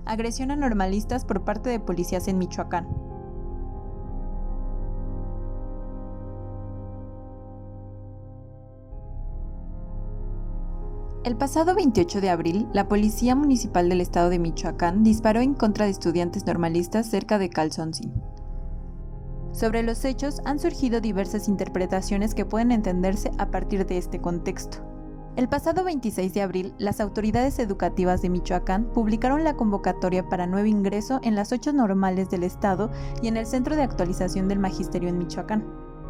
Agresión a normalistas por parte de policías en Michoacán. El pasado 28 de abril, la Policía Municipal del Estado de Michoacán disparó en contra de estudiantes normalistas cerca de Calzoncin. Sobre los hechos han surgido diversas interpretaciones que pueden entenderse a partir de este contexto. El pasado 26 de abril, las autoridades educativas de Michoacán publicaron la convocatoria para nuevo ingreso en las 8 normales del Estado y en el Centro de Actualización del Magisterio en Michoacán.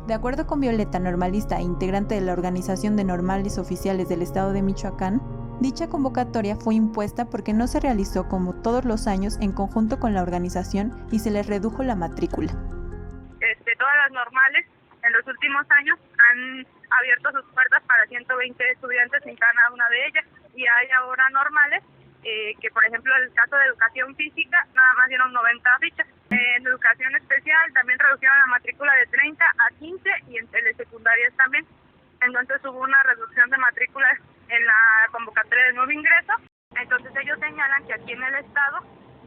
De acuerdo con Violeta, normalista e integrante de la Organización de Normales Oficiales del Estado de Michoacán, dicha convocatoria fue impuesta porque no se realizó como todos los años en conjunto con la organización y se les redujo la matrícula. Todas las normales en los últimos años han abierto sus puertas para 120 estudiantes en cada una de ellas y hay ahora normales que, por ejemplo, en el caso de educación física nada más dieron 90 fichas. En educación especial también redujeron la matrícula de 30 a 15 y en telesecundarias también. Entonces hubo una reducción de matrículas en la convocatoria de nuevo ingreso. Entonces ellos señalan que aquí en el estado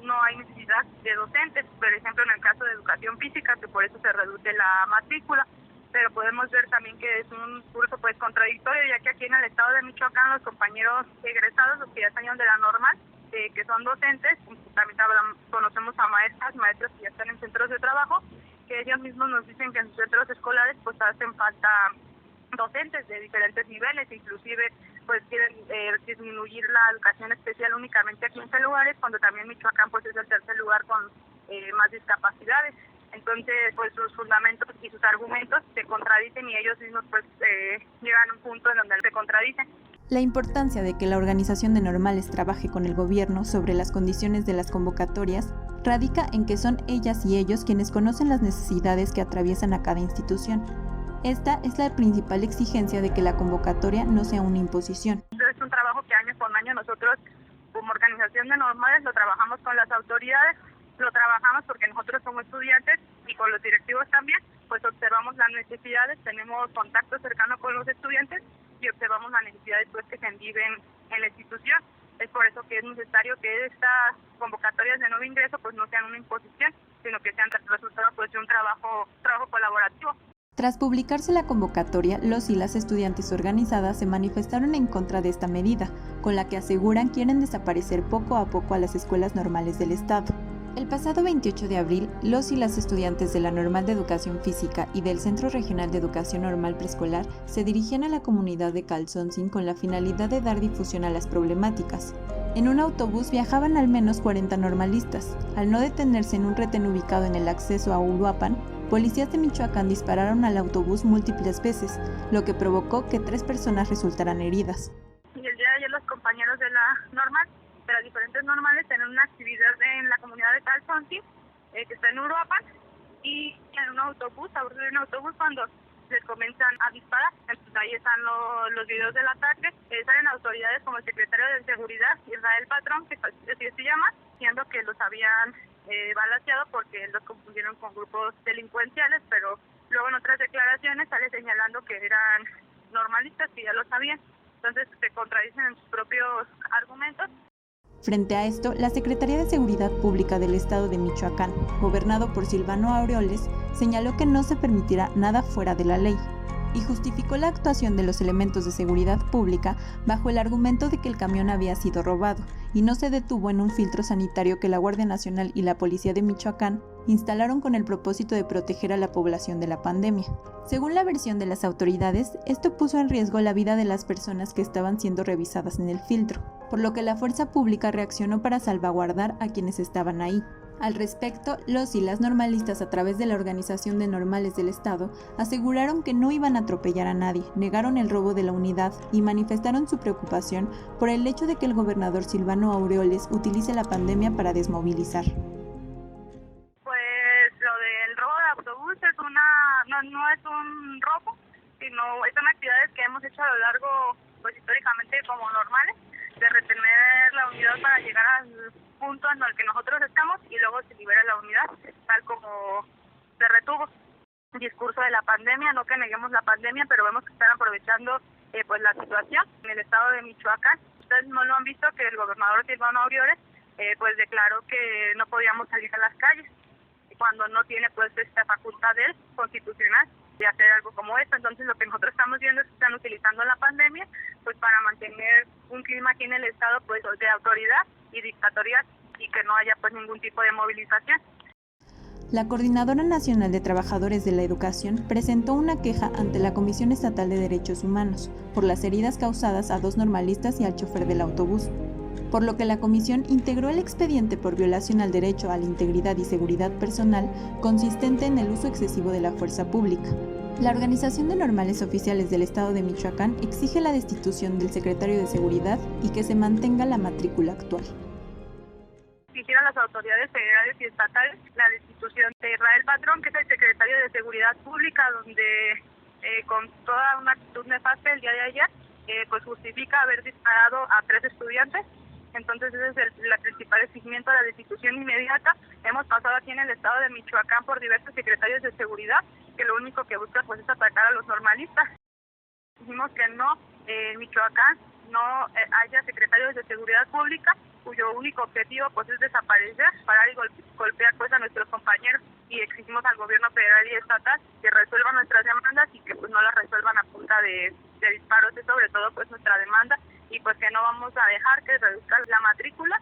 no hay necesidad de docentes, por ejemplo en el caso de educación física, que por eso se reduce la matrícula, pero podemos ver también que es un curso pues contradictorio, ya que aquí en el estado de Michoacán los compañeros egresados, los que ya salieron de la normal, que son docentes, también conocemos a maestros que ya están en centros de trabajo, que ellos mismos nos dicen que en sus centros escolares pues hacen falta docentes de diferentes niveles, inclusive pues quieren disminuir la educación especial únicamente a 15 lugares, cuando también Michoacán pues es el tercer lugar con más discapacidades. Entonces pues sus fundamentos y sus argumentos se contradicen y ellos mismos pues llegan a un punto en donde se contradicen. La importancia de que la organización de normales trabaje con el gobierno sobre las condiciones de las convocatorias radica en que son ellas y ellos quienes conocen las necesidades que atraviesan a cada institución. Esta es la principal exigencia de que la convocatoria no sea una imposición. Es un trabajo que año con año nosotros, como organización de normales, lo trabajamos con las autoridades, lo trabajamos porque nosotros como estudiantes y con los directivos también, pues observamos las necesidades, tenemos contacto cercano con los estudiantes y observamos las necesidades pues que se viven en la institución. Es por eso que es necesario que estas convocatorias de nuevo ingreso pues no sean una imposición, sino que sean resultado pues de un trabajo colaborativo. Tras publicarse la convocatoria, los y las estudiantes organizadas se manifestaron en contra de esta medida, con la que aseguran quieren desaparecer poco a poco a las escuelas normales del Estado. El pasado 28 de abril, los y las estudiantes de la Normal de Educación Física y del Centro Regional de Educación Normal Preescolar se dirigían a la comunidad de Calzoncin con la finalidad de dar difusión a las problemáticas. En un autobús viajaban al menos 40 normalistas. Al no detenerse en un retén ubicado en el acceso a Uruapan, policías de Michoacán dispararon al autobús múltiples veces, lo que provocó que 3 personas resultaran heridas. Y el día de ayer los compañeros de la normal, de las diferentes normales, tienen una actividad en la comunidad de Calzoncin, que está en Uruapan, y en un autobús, a bordo de un autobús, cuando les comienzan a disparar. Entonces ahí están los videos del ataque. Salen autoridades como el secretario de Seguridad, Israel Patrón, que así se llama, diciendo que los habían balaceado porque los confundieron con grupos delincuenciales, pero luego en otras declaraciones sale señalando que eran normalistas, que ya lo sabían. Entonces se contradicen en sus propios argumentos. Frente a esto, la Secretaría de Seguridad Pública del Estado de Michoacán, gobernado por Silvano Aureoles, señaló que no se permitirá nada fuera de la ley y justificó la actuación de los elementos de seguridad pública bajo el argumento de que el camión había sido robado y no se detuvo en un filtro sanitario que la Guardia Nacional y la Policía de Michoacán instalaron con el propósito de proteger a la población de la pandemia. Según la versión de las autoridades, esto puso en riesgo la vida de las personas que estaban siendo revisadas en el filtro, por lo que la fuerza pública reaccionó para salvaguardar a quienes estaban ahí. Al respecto, los y las normalistas a través de la Organización de Normales del Estado aseguraron que no iban a atropellar a nadie, negaron el robo de la unidad y manifestaron su preocupación por el hecho de que el gobernador Silvano Aureoles utilice la pandemia para desmovilizar. Pues lo del robo de autobús no es un robo, sino son actividades que hemos hecho a lo largo, pues históricamente como normales, de retener la unidad para llegar al punto en el que nosotros estamos y luego se libera la unidad, tal como se retuvo. Discurso de la pandemia, no que neguemos la pandemia, pero vemos que están aprovechando pues la situación en el estado de Michoacán. Ustedes no lo han visto, que el gobernador Silvano Aureoles pues declaró que no podíamos salir a las calles cuando no tiene pues esta facultad de él, constitucional, de hacer algo como esto. Entonces lo que nosotros estamos viendo es que están utilizando la pandemia pues para mantener un clima aquí en el estado pues de autoridad y dictatorial y que no haya pues ningún tipo de movilización. La Coordinadora Nacional de Trabajadores de la Educación presentó una queja ante la Comisión Estatal de Derechos Humanos por las heridas causadas a 2 normalistas y al chofer del autobús, por lo que la comisión integró el expediente por violación al derecho a la integridad y seguridad personal consistente en el uso excesivo de la fuerza pública. La Organización de Normales Oficiales del Estado de Michoacán exige la destitución del secretario de Seguridad y que se mantenga la matrícula actual. Exigir a las autoridades federales y estatales la destitución de Israel Patrón, que es el secretario de Seguridad Pública, donde con toda una actitud nefasta el día de ayer, pues justifica haber disparado a 3 estudiantes. Entonces ese es el principal exigimiento a la destitución inmediata. Hemos pasado aquí en el estado de Michoacán por diversos secretarios de seguridad que lo único que buscan pues es atacar a los normalistas. Dijimos que no, en Michoacán no haya secretarios de seguridad pública cuyo único objetivo pues es desaparecer, parar y golpear pues a nuestros compañeros, y exigimos al gobierno federal y estatal que resuelvan nuestras demandas y que pues no las resuelvan a punta de disparos. Es sobre todo pues nuestra demanda, y pues que no vamos a dejar que reduzca la matrícula